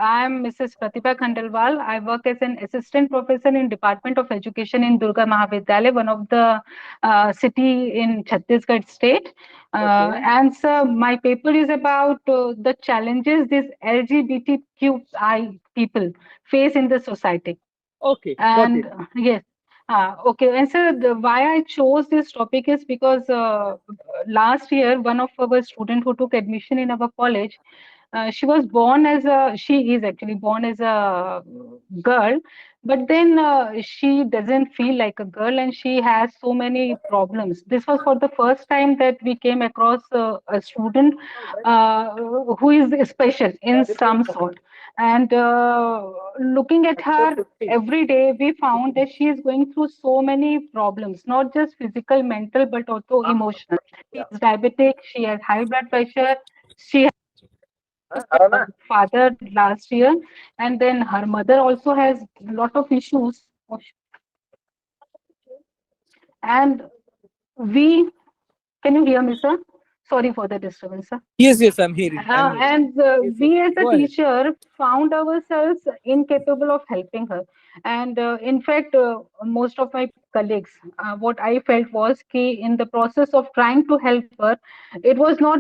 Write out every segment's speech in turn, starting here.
I'm Mrs. Pratibha Khandelwal. I work as an assistant professor in Department of Education in Durga Mahavidyalaya, one of the city in Chhattisgarh state. Okay. And so my paper is about the challenges these LGBTQI people face in the society. Okay. Got And it. yes, okay. And so why I chose this topic is because last year one of our student who took admission in our college, she was born as a she is actually born as a girl, but then she doesn't feel like a girl and she has so many problems. This was for the first time that we came across a student who is special in some sort. And looking at her every day, we found that she is going through so many problems, not just physical, mental, but also emotional. She is diabetic, she has high blood pressure, she has father last year, and then her mother also has a lot of issues. And we, can you hear me, sir? Sorry for the disturbance, sir. Yes, yes, I'm hearing. I'm hearing. And Yes, yes. we as a Go ahead. teacher found ourselves incapable of helping her. And in fact, most of my colleagues, what I felt was key in the process of trying to help her, it was not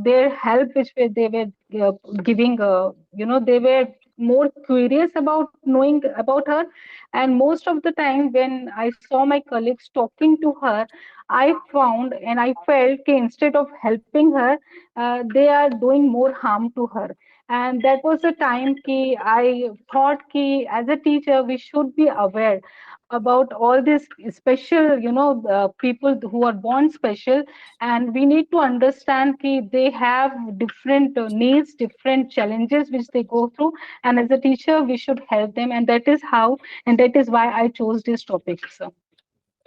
their help which they were giving, they were more curious about knowing about her. And most of the time when I saw my colleagues talking to her, I found and I felt that instead of helping her, they are doing more harm to her. And that was the time ki I thought ki as a teacher we should be aware about all these special, people who are born special, and we need to understand ki they have different needs, different challenges which they go through, and as a teacher we should help them, and that is how, and that is why I chose this topic, sir.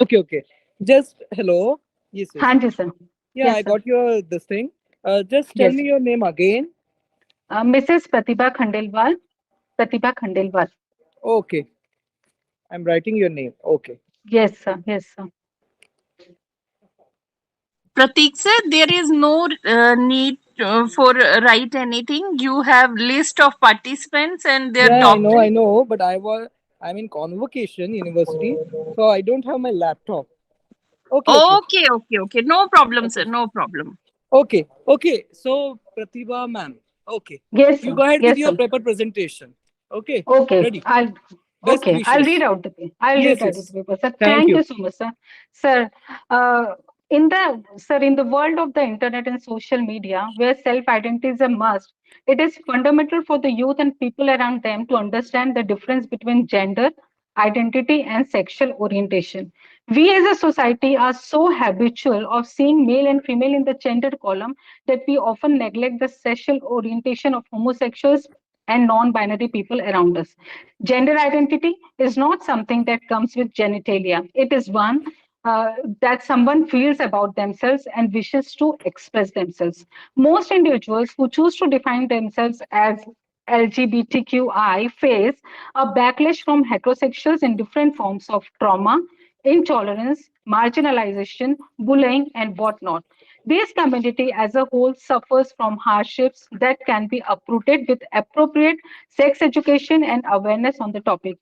Okay, okay. Just hello. Yes, yes. Hanji, sir. Yeah, I Yes, sir. got your this thing. Just tell Yes. me your name again. Mrs. Pratibha Khandelwal. Pratibha Khandelwal. Okay, I'm writing your name. Okay. Yes, sir. Yes, sir. Pratik sir, there is no need for write anything. You have list of participants and their Yeah, I topic. know, but I'm in convocation university, so I don't have my laptop. Okay, okay, Okay, okay, okay. No problem, sir. okay, No problem. okay, okay. So Pratibha ma'am, okay, Yes, you sir. go ahead with Yes, your sir. paper presentation. Okay, Okay. ready. I'll Best I'll read wishes. out the paper. I'll read Yes, out the yes. paper, sir. Thank Thank you you. so much, sir. Sir, uh, in the world of the internet and social media, where self-identity is a must, it is fundamental for the youth and people around them to understand the difference between gender, identity, and sexual orientation. We as a society are so habitual of seeing male and female in the gender column that we often neglect the sexual orientation of homosexuals and non-binary people around us. Gender identity is not something that comes with genitalia. It is one that someone feels about themselves and wishes to express themselves. Most individuals who choose to define themselves as LGBTQI face a backlash from heterosexuals in different forms of trauma, intolerance, marginalization, bullying, and whatnot. This community as a whole suffers from hardships that can be uprooted with appropriate sex education and awareness on the topic.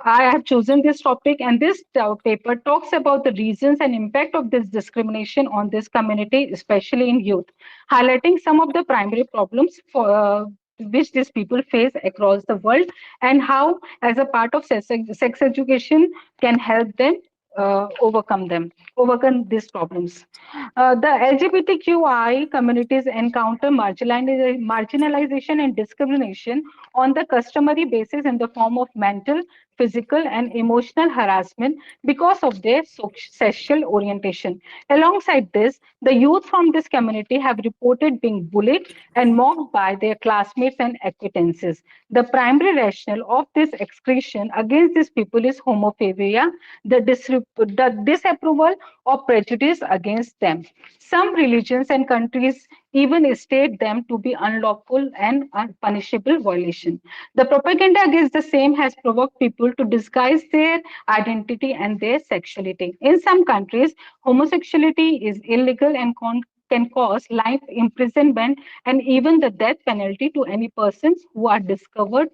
I have chosen this topic, and this paper talks about the reasons and impact of this discrimination on this community, especially in youth, highlighting some of the primary problems for which these people face across the world, and how, as a part of sex education, can help them overcome these problems. The LGBTQI communities encounter marginalization and discrimination on the customary basis in the form of mental, physical, and emotional harassment because of their sexual orientation. Alongside this, the youth from this community have reported being bullied and mocked by their classmates and acquaintances. The primary rationale of this excretion against these people is homophobia, the disapproval or prejudice against them. Some religions and countries even state them to be unlawful and unpunishable violation. The propaganda against the same has provoked people to disguise their identity and their sexuality. In some countries, homosexuality is illegal and can cause life imprisonment and even the death penalty to any persons who are discovered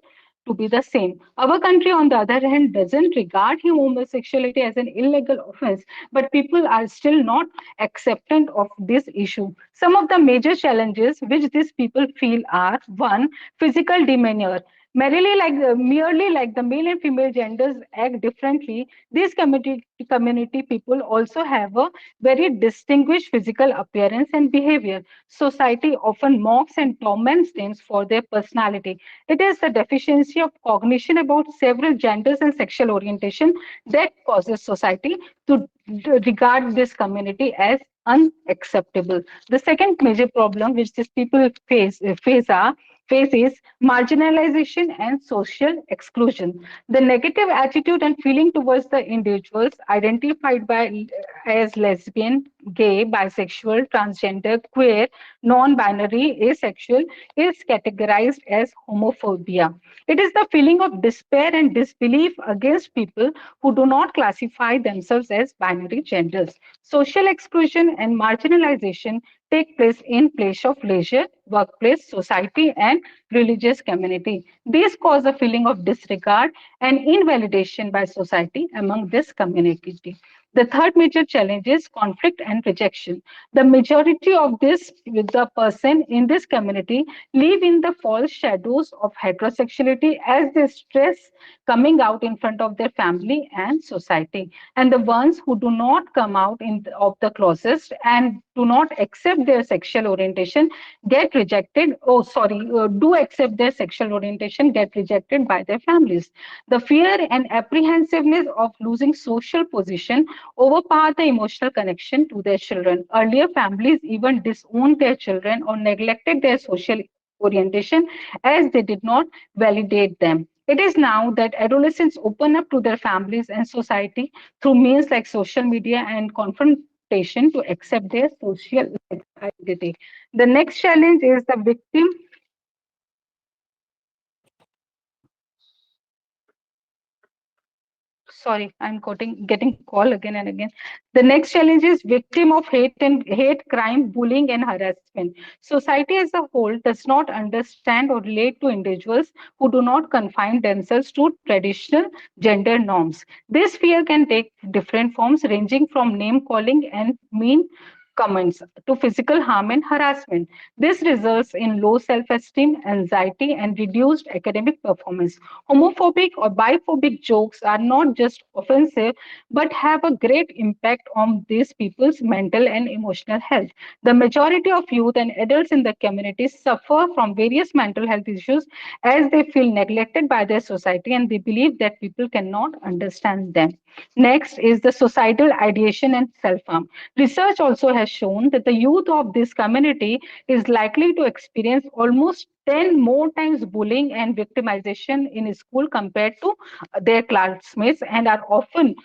to be the same. Our country, on the other hand, doesn't regard homosexuality as an illegal offense, but people are still not acceptant of this issue. Some of the major challenges which these people feel are: one, physical demeanor. Merely like the male and female genders act differently, these community people also have a very distinguished physical appearance and behavior. Society often mocks and torments them for their personality. It is the deficiency of cognition about several genders and sexual orientation that causes society to regard this community as unacceptable. The second major problem which these people face is marginalization and social exclusion. The negative attitude and feeling towards the individuals identified as lesbian, gay, bisexual, transgender, queer, non-binary, asexual is categorized as homophobia. It is the feeling of despair and disbelief against people who do not classify themselves as binary genders. Social exclusion and marginalization take place in place of leisure, workplace, society, and religious community. These cause a feeling of disregard and invalidation by society among this community. The third major challenge is conflict and rejection. The majority of the person in this community live in the false shadows of heterosexuality as they stress coming out in front of their family and society. And the ones who do not come out of the closet and do not accept their sexual orientation get rejected. Oh, sorry, do accept their sexual orientation get rejected by their families. The fear and apprehensiveness of losing social position overpower the emotional connection to their children. Earlier, families even disowned their children or neglected their social orientation as they did not validate them. It is now that adolescents open up to their families and society through means like social media and confrontation to accept their social identity. The next challenge is the victim. Sorry, I'm getting call again and again. The next challenge is victim of hate crime, bullying, and harassment. Society as a whole does not understand or relate to individuals who do not confine themselves to traditional gender norms. This fear can take different forms, ranging from name calling and mean comments to physical harm and harassment. This results in low self esteem, anxiety, and reduced academic performance. Homophobic or biphobic jokes are not just offensive but have a great impact on these people's mental and emotional health. The majority of youth and adults in the community suffer from various mental health issues as they feel neglected by their society and they believe that people cannot understand them. Next is the suicidal ideation and self harm. Research also has shown that the youth of this community is likely to experience almost 10 more times bullying and victimization in school compared to their classmates and are often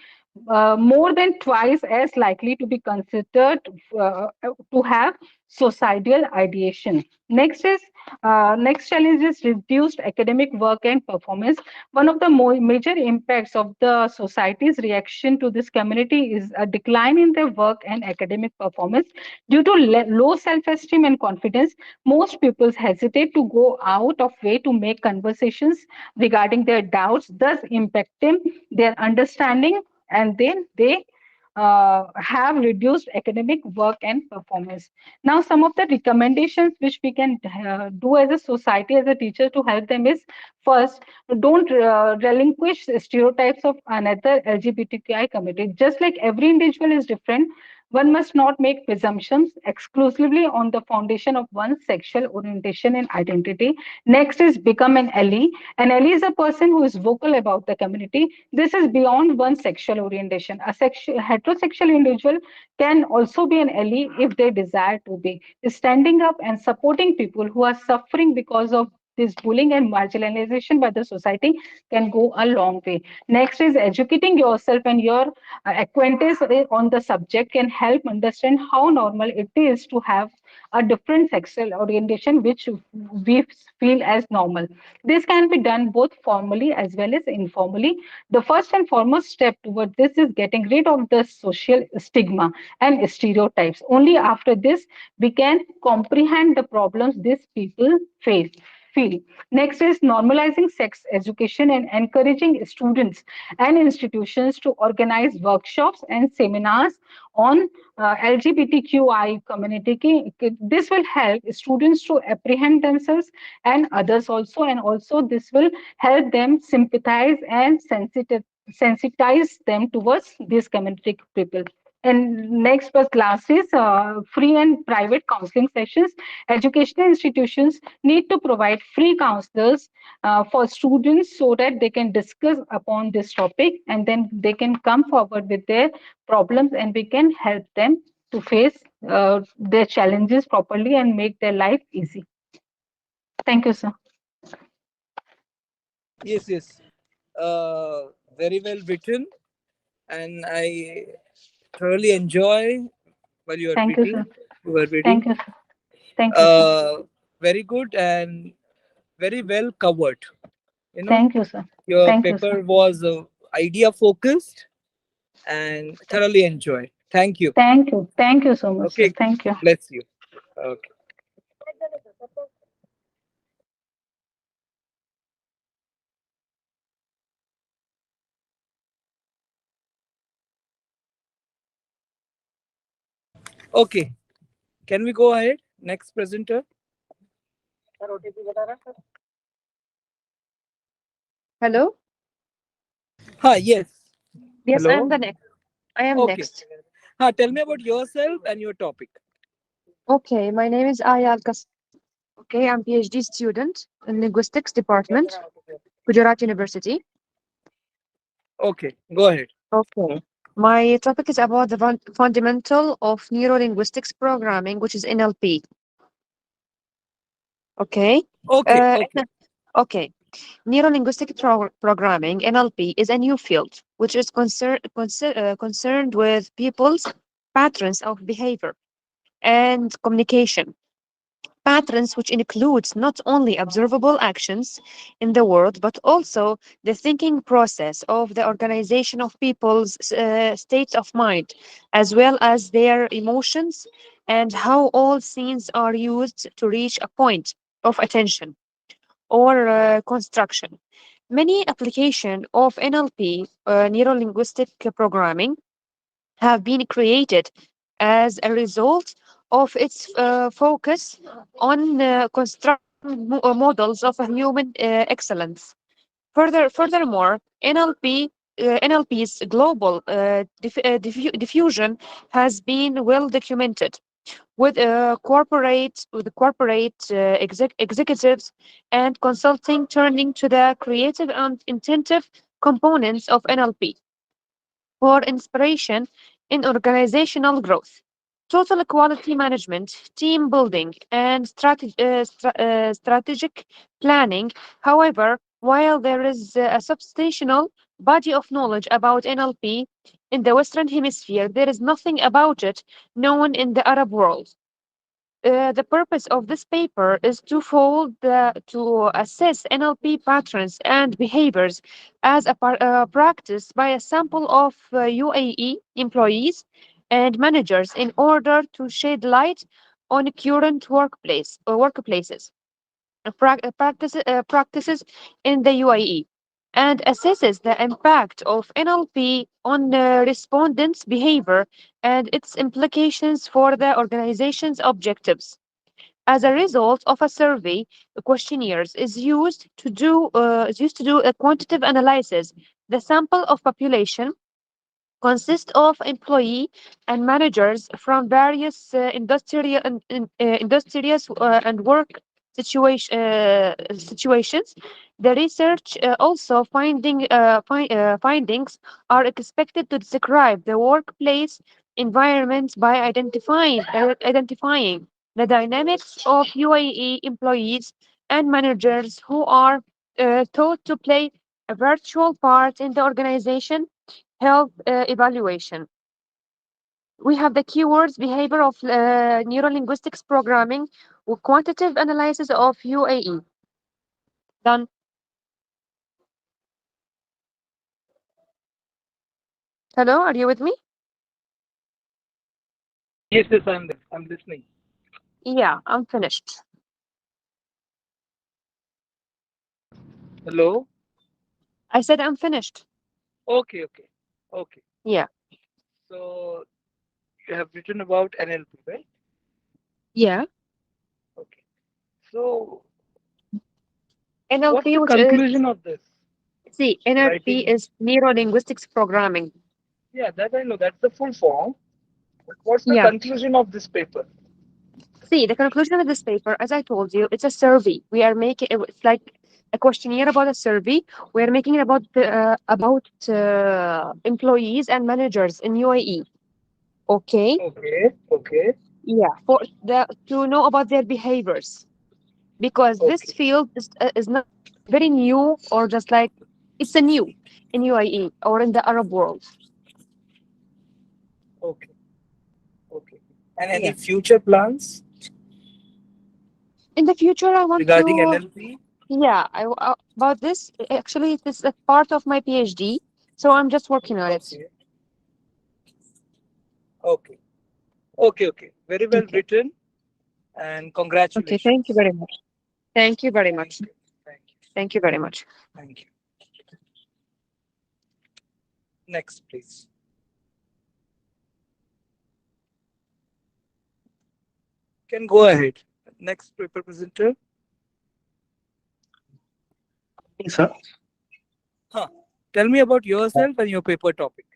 more than twice as likely to be considered to have suicidal ideation. Next challenge is reduced academic work and performance. One of the major impacts of the society's reaction to this community is a decline in their work and academic performance due to low self-esteem and confidence. Most pupils hesitate to go out of way to make conversations regarding their doubts, thus impacting their understanding, and then they have reduced academic work and performance. Now, some of the recommendations which we can do as a society, as a teacher to help them is: first, don't relinquish stereotypes of another LGBTQI community. Just like every individual is different, one must not make presumptions exclusively on the foundation of one's sexual orientation and identity. Next is become an ally. An ally is a person who is vocal about the community. This is beyond one's sexual orientation. Heterosexual individual can also be an ally if they desire to be, standing up and supporting people who are suffering because of this bullying and marginalization by the society can go a long way. Next is educating yourself and your acquaintance on the subject can help understand how normal it is to have a different sexual orientation, which we feel as normal. This can be done both formally as well as informally. The first and foremost step toward this is getting rid of the social stigma and stereotypes. Only after this, we can comprehend the problems these people face. Feel. Next is normalizing sex education and encouraging students and institutions to organize workshops and seminars on LGBTQI community. This will help students to apprehend themselves and others also, and also this will help them sympathize and sensitize them towards these community people. And next was classes, free and private counseling sessions. Educational institutions need to provide free counselors for students so that they can discuss upon this topic and then they can come forward with their problems and we can help them to face their challenges properly and make their life easy. Thank you, sir. Yes, yes. Very well written, and I thoroughly enjoy while you are Thank you, reading. sir. You were Thank reading. you, sir. Thank you, sir. Uh, Very good and very well covered. You know, Thank you, sir. your Thank you, sir. paper was idea focused and thoroughly enjoyed. Thank you. Thank you. Thank you so much, sir. Okay, Thank you. bless you. Okay. Okay. Can we go ahead? Next presenter. Hello? Hi. Yes. Yes, I am Hello. the next. I am Okay. next. Tell me about yourself and your topic. Okay, my name is Aya Al. Okay, I'm PhD student in linguistics department, Gujarat University. Okay. Go ahead. Okay. My topic is about the fundamental of neuro-linguistics programming, which is NLP. Okay. Okay. Uh, Okay. okay. Neuro-linguistic programming, NLP, is a new field which is concerned with people's patterns of behavior and communication. Patterns which includes not only observable actions in the world, but also the thinking process of the organization of people's state of mind, as well as their emotions and how all scenes are used to reach a point of attention or construction. Many application of NLP, neuro-linguistic programming, have been created as a result of its focus on constructing models of a human excellence. Furthermore, NLP's global diffusion has been well documented, with corporate executives and consulting turning to the creative and intensive components of NLP for inspiration in organizational growth. Total quality management, team building, and strategic planning. However, while there is a substantial body of knowledge about NLP in the Western Hemisphere, there is nothing about it known in the Arab world. The purpose of this paper is twofold: to assess NLP patterns and behaviors as a practice by a sample of UAE employees and managers in order to shed light on current workplaces practices in the UAE and assesses the impact of NLP on respondents' behavior and its implications for the organization's objectives. As a result of a survey, questionnaires is used to do a quantitative analysis. The sample of population consists of employee and managers from various industries and work situations. The research also findings are expected to describe the workplace environment by identifying the dynamics of UAE employees and managers who are taught to play a virtual part in the organization health evaluation. We have the keywords behavior of neurolinguistics programming with quantitative analysis of UAE. Done. Hello, are you with me? Yes, yes, I'm there. I'm listening. Yeah, I'm finished. Hello? I said I'm finished. Okay, okay. Okay. Yeah, So you have written about NLP, right? yeah. Okay. So what's NLP, the which is, conclusion of this see, NLP writing? is neurolinguistics programming. Yeah, that I know. That's the full form. But what's the Yeah. conclusion of this paper? See, the conclusion of this paper, as I told you, it's a survey. We are making it's like a questionnaire about a survey. We are making it about employees and managers in UAE. Okay. Okay, okay, Yeah, for the to know about their behaviors because this okay, field is not very new or just like it's a new in UAE or in the Arab world. okay, okay. And any Yeah. future plans In the future, I want regarding to. NLP? Yeah, about this. Actually, it is a part of my PhD, so I'm just working on it. Okay, okay, okay, okay. Very well Okay. written, and Okay. Thank you congratulations. very much. Thank you very Thank much. you, thank you, Thank you very much. thank you. Next, please. Can go ahead. Next paper presenter. Sir. Huh. Tell me about yourself and your paper topic.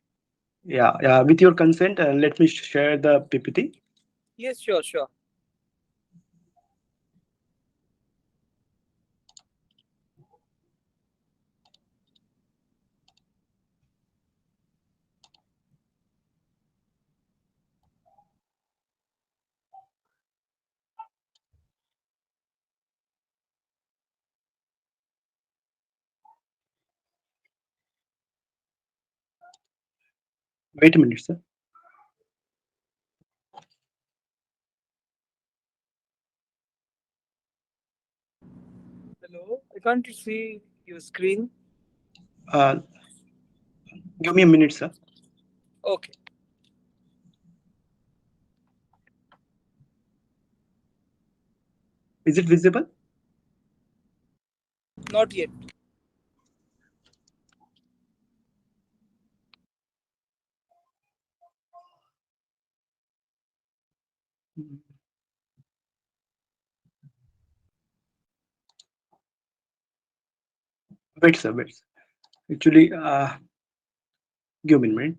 Yeah, yeah. With your consent, let me share the PPT. Yes, sure, sure. Wait a minute, sir. Hello. I can't see your screen. Uh, Give me a minute, sir. Okay. Is it visible? Not yet. Wait, sir. Wait. Actually, give me a minute.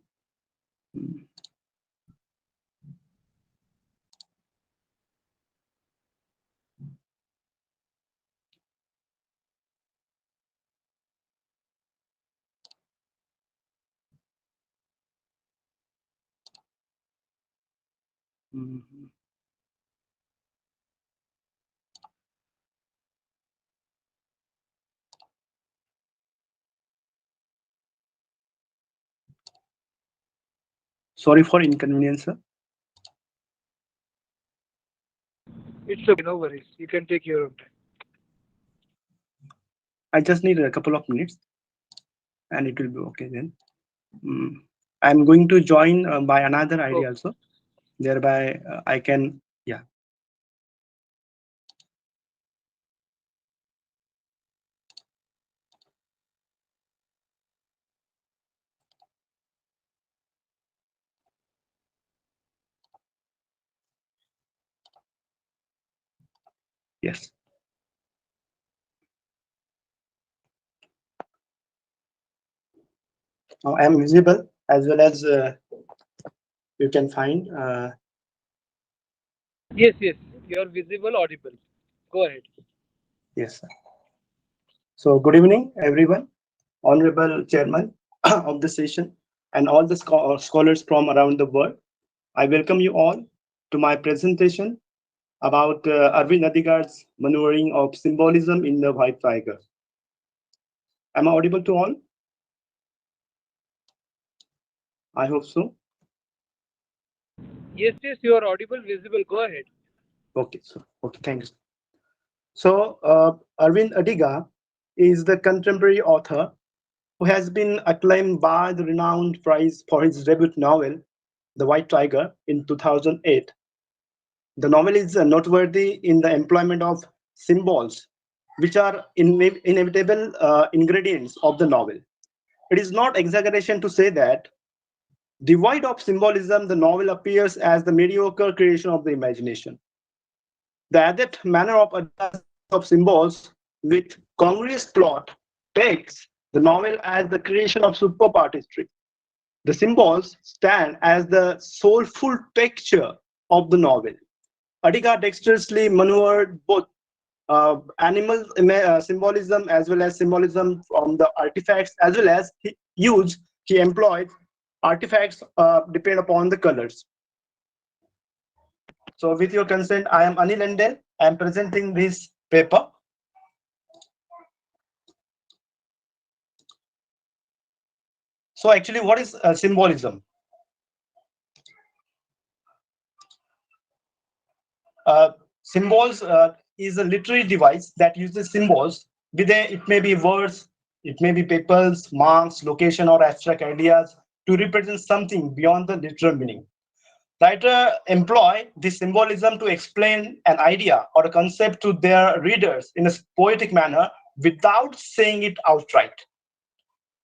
Mhm. Sorry for inconvenience, sir. It's okay. No worries. You can take your own time. I just need a couple of minutes, and it will be okay then. Mm. I'm going to join by another ID Okay. also. Thereby, I can. Yeah. Yes. Now I am visible as well as you can find. Yes, yes. You're visible, audible. Go ahead. Yes, sir. So good evening, everyone. Honorable Chairman of the session and all the scholars from around the world. I welcome you all to my presentation, about Arvind Adigar's maneuvering of symbolism in the white tiger. Am I audible to all? I hope so. Yes, yes, you are audible, visible. Go ahead. Okay, thanks. So, Arvind Adiga is the contemporary author who has been acclaimed by the renowned prize for his debut novel, The White Tiger, in 2008. The novel is noteworthy in the employment of symbols, which are inevitable ingredients of the novel. It is not exaggeration to say that, devoid of symbolism, the novel appears as the mediocre creation of the imagination. The adept manner of Adiga's use of symbols with congruous plot takes the novel as the creation of superb artistry. The symbols stand as the soulful texture of the novel. Adiga dexterously maneuvered both animal symbolism as well as symbolism from the artifacts, as well as he employed artifacts depend upon the colors. So with your consent, I am Anil Endel. I am presenting this paper. So actually, what is symbolism? Symbols is a literary device that uses symbols. It may be words, it may be peoples, marks, location, or abstract ideas to represent something beyond the literal meaning. Writers employ this symbolism to explain an idea or a concept to their readers in a poetic manner without saying it outright.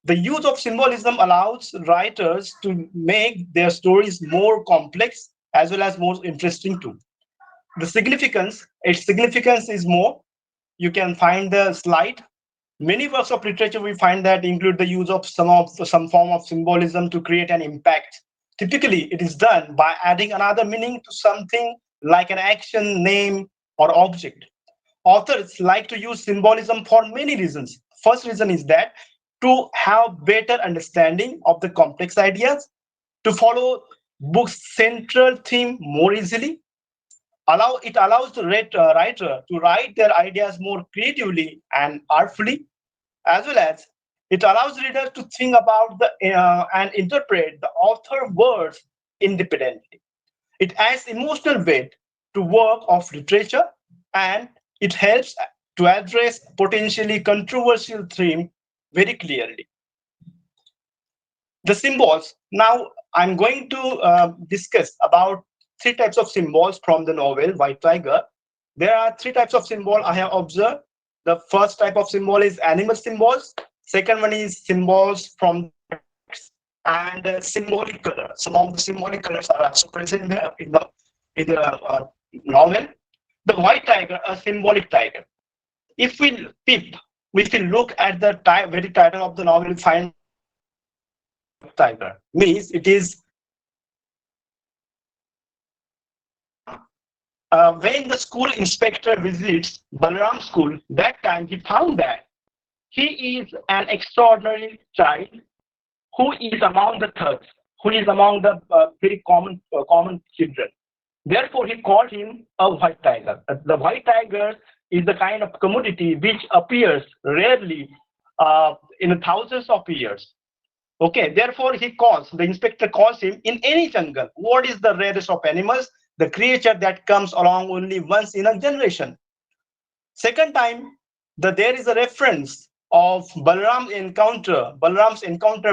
The use of symbolism allows writers to make their stories more complex as well as more interesting too. Its significance is more. You can find the slide. Many works of literature we find that include the use of some form of symbolism to create an impact. Typically, it is done by adding another meaning to something like an action, name, or object. Authors like to use symbolism for many reasons. First reason is that to have better understanding of the complex ideas, to follow book's central theme more easily, it allows the writer to write their ideas more creatively and artfully, as well as it allows readers to think about and interpret the author words independently. It adds emotional weight to work of literature, and it helps to address potentially controversial theme very clearly. The symbols. Now I'm going to discuss about three types of symbols from the novel White Tiger. There are three types of symbol I have observed. The first type of symbol is animal symbols. Second one is symbols from text, and symbolic color. Some of the symbolic colors are also present there in the novel. The white tiger, a symbolic tiger. If we if we look at the very title of the novel, we find tiger means it is when the school inspector visits Balaram's school. That time he found that he is an extraordinary child who is among the thugs, who is among the very common children. Therefore, he called him a white tiger. The white tiger is the kind of commodity which appears rarely in thousands of years. Okay, therefore the inspector calls him in any jungle. What is the rarest of animals? The creature that comes along only once in a generation. Second time, there is a reference of Balaram's encounter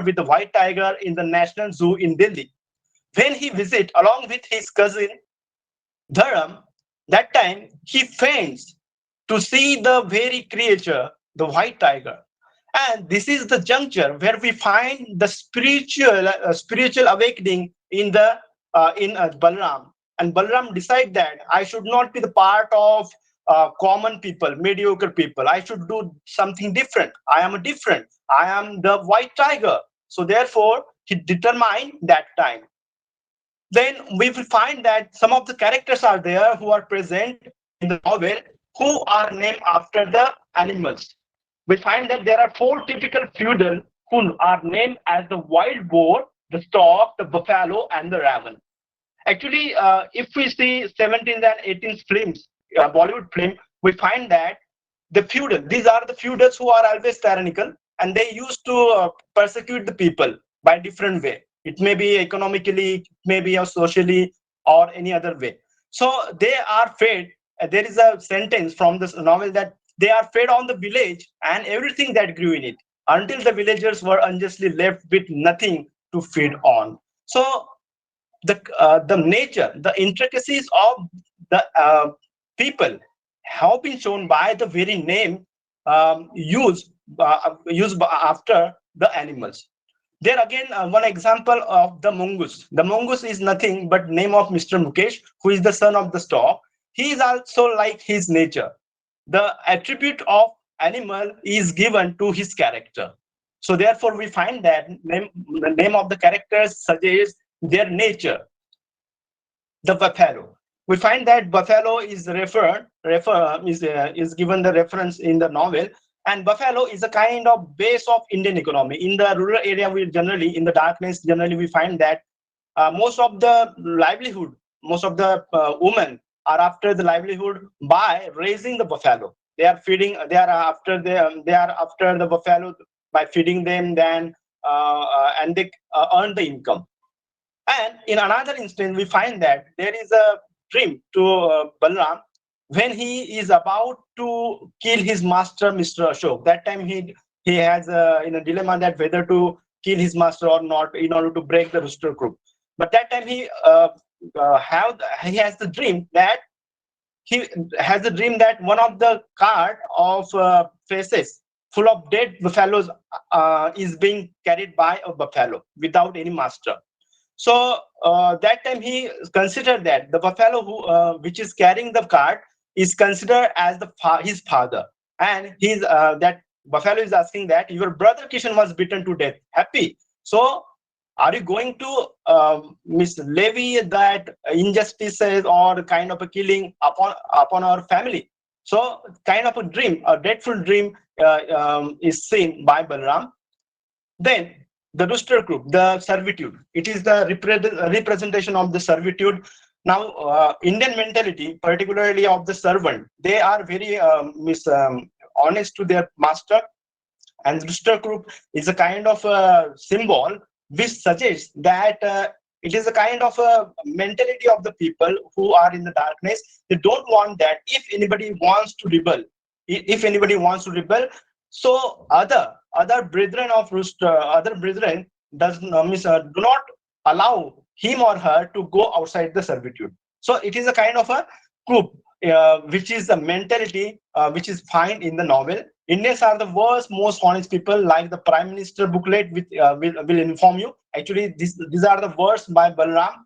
with the white tiger in the National Zoo in Delhi. When he visits along with his cousin Dharam, that time he faints to see the very creature, the white tiger. And this is the juncture where we find the spiritual awakening in Balaram. And Balaram decide that I should not be the part of common people, mediocre people. I should do something different. I am different. I am the white tiger. So therefore, he determined that time. Then we will find that some of the characters are there who are present in the novel who are named after the animals. We find that there are four typical feudal who are named as the wild boar, the stork, the buffalo, and the raven. Actually, if we see 17th and 18th films, Bollywood film, we find that the feudal, these are the feudals who are always tyrannical, and they used to persecute the people by different way. It may be economically, it may be socially, or any other way. So they are fed. There is a sentence from this novel that they are fed on the village and everything that grew in it, until the villagers were unjustly left with nothing to feed on. So the nature, the intricacies of the people have been shown by the very name used after the animals. There again, one example of the mongoose. The mongoose is nothing but name of Mr. Mukesh, who is the son of the stork. He is also like his nature. The attribute of animal is given to his character. So therefore, we find that the name of the characters suggests their nature. The buffalo. We find that buffalo is is given the reference in the novel, and buffalo is a kind of base of Indian economy. In the rural area, we generally, in the darkness, generally we find that most of the livelihood, most of the women are after the livelihood by raising the buffalo. They are feeding. They are after the buffalo by feeding them. Then and they earn the income. And in another instance, we find that there is a dream to Balram when he is about to kill his master, Mr. Ashok. That time he has in a dilemma that whether to kill his master or not in order to break the rooster group. But that time he has the dream that he has a dream that one of the cart of faces full of dead buffaloes is being carried by a buffalo without any master. So that time he considered that the buffalo which is carrying the cart is considered as his father, and he's that buffalo is asking that your brother Kishan was beaten to death. Happy. So are you going to levy that injustices or kind of a killing upon our family? So kind of a dream, a dreadful dream is seen by Balram. Then the rooster group, the servitude. It is the representation of the servitude. Now, Indian mentality, particularly of the servant, they are very honest to their master, and rooster group is a kind of a symbol which suggests that it is a kind of a mentality of the people who are in the darkness. They don't want that if anybody wants to rebel, so other brethren of rooster, other brethren do not allow him or her to go outside the servitude. So it is a kind of a group which is the mentality which is found in the novel. Indians are the worst, most honest people, like the Prime Minister booklet will inform you. Actually, these are the words by Balram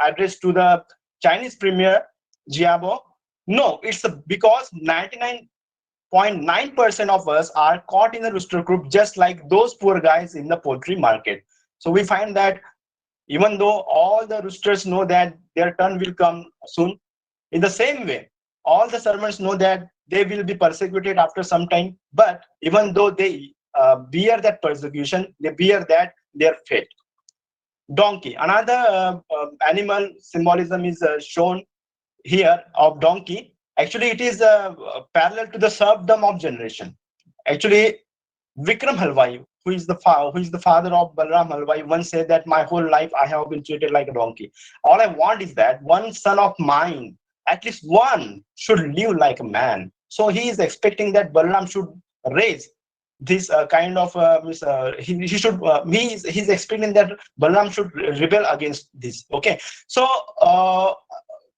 addressed to the Chinese Premier Jiabo. No, it's because 99.9% of us are caught in the rooster group, just like those poor guys in the poultry market. So we find that even though all the roosters know that their turn will come soon, in the same way, all the servants know that they will be persecuted after some time. But even though they bear that persecution, they bear that their fate. Donkey, another animal symbolism is shown here of donkey. Actually, it is parallel to the serfdom of generation. Actually, Vikram Halwai, who is the father of Balram Halwai, once said that my whole life I have been treated like a donkey. All I want is that one son of mine, at least one, should live like a man. So he is expecting that Balram should raise this kind of he's expecting that Balram should rebel against this. Okay, so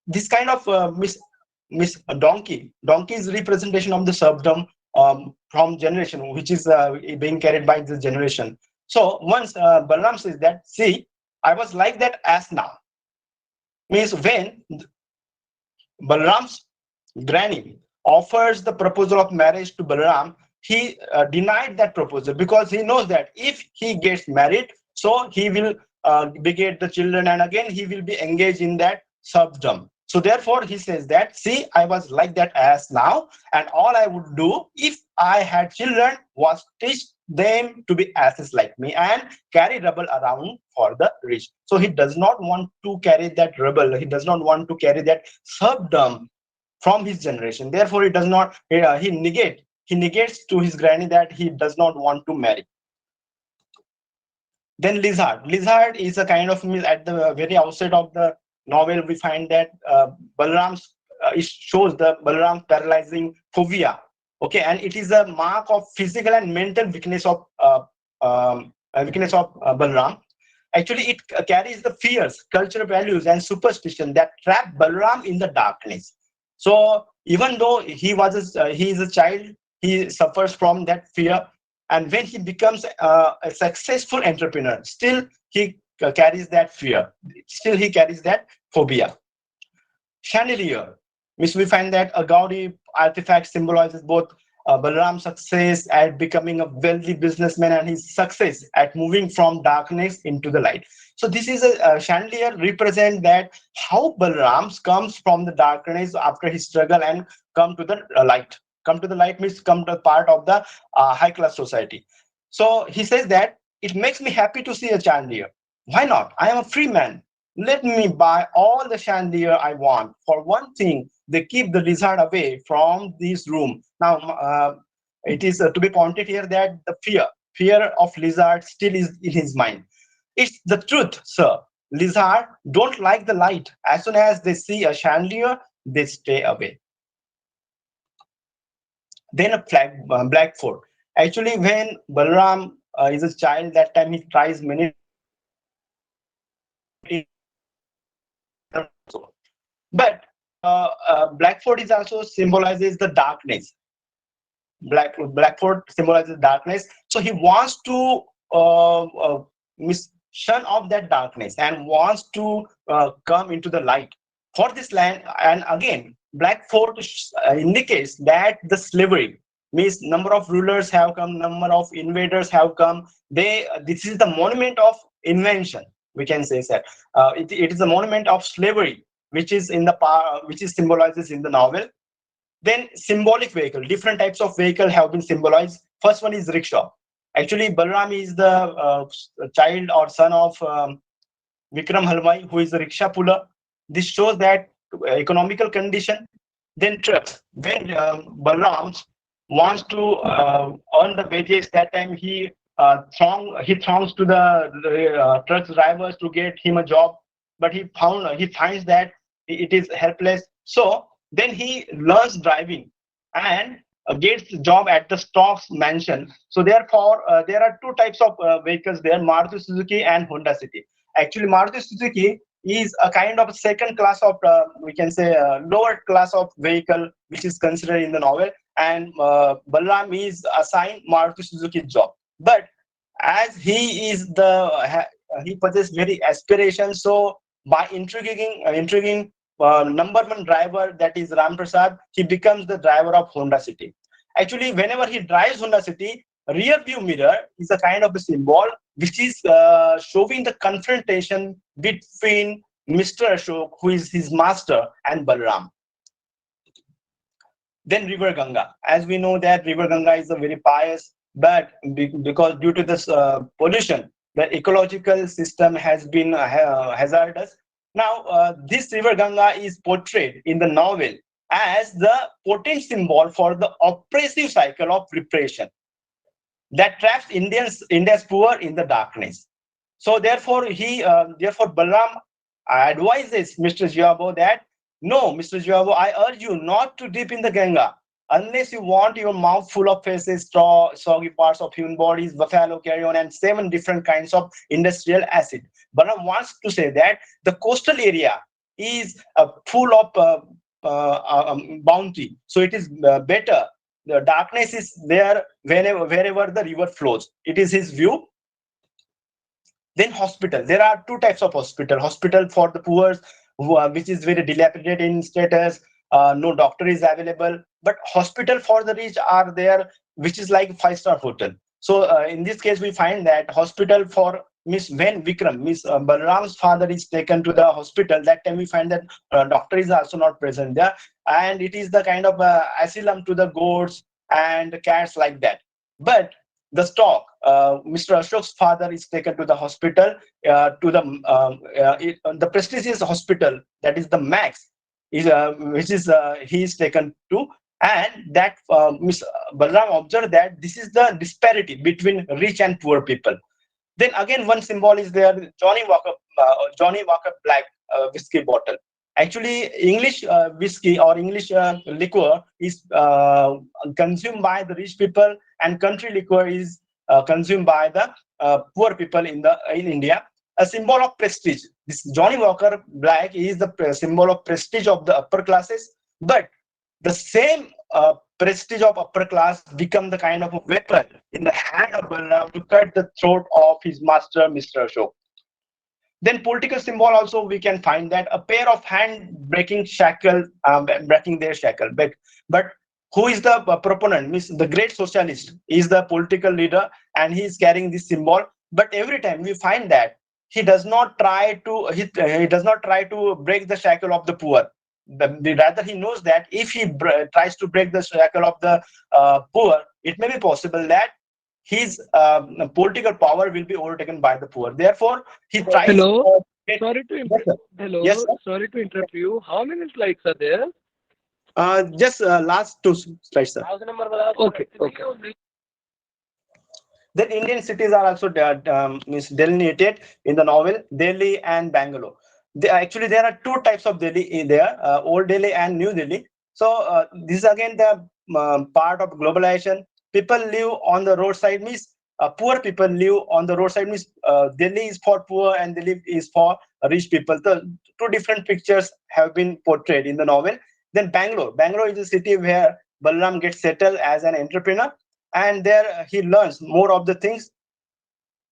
this kind of Miss Donkey is representation of the serfdom from generation, which is being carried by this generation. So once Balram says that, see, I was like that as now. Means when Balram's granny offers the proposal of marriage to Balram, he denied that proposal because he knows that if he gets married, so he will beget the children, and again he will be engaged in that serfdom. So therefore he says that, see, I was like that as now, and all I would do if I had children was teach them to be asses like me and carry rubble around for the rich. So he does not want to carry that rubble. He does not want to carry that serfdom from his generation. Therefore, he does not. He negates to his granny that he does not want to marry. Then lizard. Lizard is a kind of at the very outset of the novel. We find that Balram's it shows the Balram paralyzing phobia. Okay, and it is a mark of physical and mental weakness of Balram. Actually, it carries the fears, cultural values, and superstition that trap Balram in the darkness. So even though he is a child, he suffers from that fear, and when he becomes a successful entrepreneur, still he carries that fear, still he carries that phobia. Chandelier, which we find that a gaudy artifact symbolizes both Balaram's success at becoming a wealthy businessman and his success at moving from darkness into the light. So this is a chandelier represent that how Balaram comes from the darkness after his struggle and come to the light. Come to the light means come to part of the high class society. So he says that it makes me happy to see a chandelier. Why not? I am a free man. Let me buy all the chandelier I want. For one thing, they keep the lizard away from this room. Now, it is to be pointed here that the fear of lizard still is in his mind. It's the truth, sir. Lizard don't like the light. As soon as they see a chandelier, they stay away. Then a Blackford. Actually, when Balram is a child, that time he tries many but Blackford is also symbolizes the darkness. Blackford symbolizes darkness, so he wants to shun off that darkness and wants to come into the light for this land. And again, Blackford indicates that the slavery means number of rulers have come, number of invaders have come. This is the monument of invention, we can say that. It is a monument of slavery which is in the which is symbolizes in the novel. Then symbolic vehicle, different types of vehicle have been symbolized. First one is rickshaw. Actually, Balram is the child or son of Vikram Halwai, who is a rickshaw puller. This shows that economical condition. Then trucks. When Balram wants to earn the wages, that time he throngs to the truck drivers to get him a job, but he finds that it is helpless. So then he learns driving and gets a job at the Stocks mansion. So therefore, there are two types of vehicles there: Maruti Suzuki and Honda City. Actually, Maruti Suzuki is a kind of second class of we can say lower class of vehicle which is considered in the novel, and Balram is assigned Maruti Suzuki job. But as he possesses very aspiration, so by intriguing number one driver, that is Ram Prasad, he becomes the driver of Honda City. Actually, whenever he drives Honda City, rear view mirror is a kind of a symbol which is showing the confrontation between Mr. Ashok, who is his master, and Balram. Then River Ganga. As we know that River Ganga is a very pious, but because due to this pollution, the ecological system has been hazardous. Now, this River Ganga is portrayed in the novel as the potent symbol for the oppressive cycle of repression that traps India's poor in the darkness. So therefore, Balram advises Mr. Jiabo that, no, Mr. Jiabo, I urge you not to dip in the Ganga unless you want your mouth full of faces, straw, soggy parts of human bodies, buffalo carrion, and 7 different kinds of industrial acid. Balram wants to say that the coastal area is full of bounty, so it is better. The darkness is there wherever the river flows. It is his view. Then hospital. There are two types of hospital. Hospital for the poor, which is very dilapidated in status. No doctor is available. But hospital for the rich are there, which is like 5-star hotel. So in this case, we find that hospital for when Balram's father is taken to the hospital, that time we find that doctor is also not present there, and it is the kind of asylum to the goats and cats like that. But the stock, Mr. Ashok's father is taken to the hospital, to the prestigious hospital, that is the Max, is which is he is taken to, and that Mr. Balram observed that this is the disparity between rich and poor people. Then again, one symbol is there: Johnny Walker Black whiskey bottle. Actually, English whiskey or English liquor is consumed by the rich people, and country liquor is consumed by the poor people in India. A symbol of prestige. This Johnny Walker Black is the symbol of prestige of the upper classes, but the same prestige of upper class become the kind of a weapon in the hand of Balram to cut the throat of his master, Mr. Ashok. Then political symbol also we can find that a pair of hand breaking shackle, breaking their shackle. But who is the proponent? Means the great socialist is the political leader, and he is carrying this symbol. But every time we find that he does not try to he does not try to break the shackle of the poor. Rather, he knows that if he tries to break the shackle of the poor, it may be possible that his political power will be overtaken by the poor. Therefore, he tries. Hello. Get, Sorry to yes, sir. Yes, hello. sir. Sorry to interrupt you. How many slides are there? Just last two slides, sir. Okay. Okay. Then Indian cities are also delineated in the novel: Delhi and Bangalore. Actually, there are two types of Delhi in there: Old Delhi and New Delhi. So this is again the part of globalization. People live on the roadside, means poor people live on the roadside, means Delhi is for poor and Delhi is for rich people. The two different pictures have been portrayed in the novel. Then Bangalore is a city where Balram gets settled as an entrepreneur, and there he learns more of the things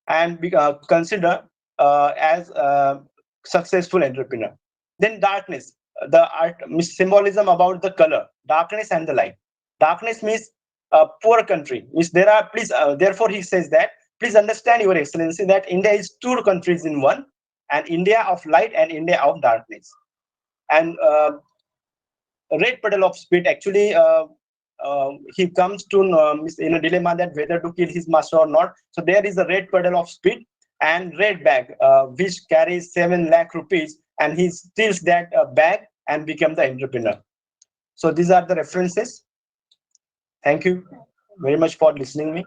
and consider as a successful entrepreneur. Then darkness, the art symbolism about the color, darkness and the light. Darkness means a poor country, means there are, please, therefore he says that, please understand, your excellency, that India is two countries in one, and India of light and India of darkness. And red puddle of spit, actually he comes to in a dilemma that whether to kill his master or not. So there is a red puddle of spit and red bag which carries 7 lakh rupees, and he steals that bag and become the entrepreneur. So these are the references. Thank you very much for listening me.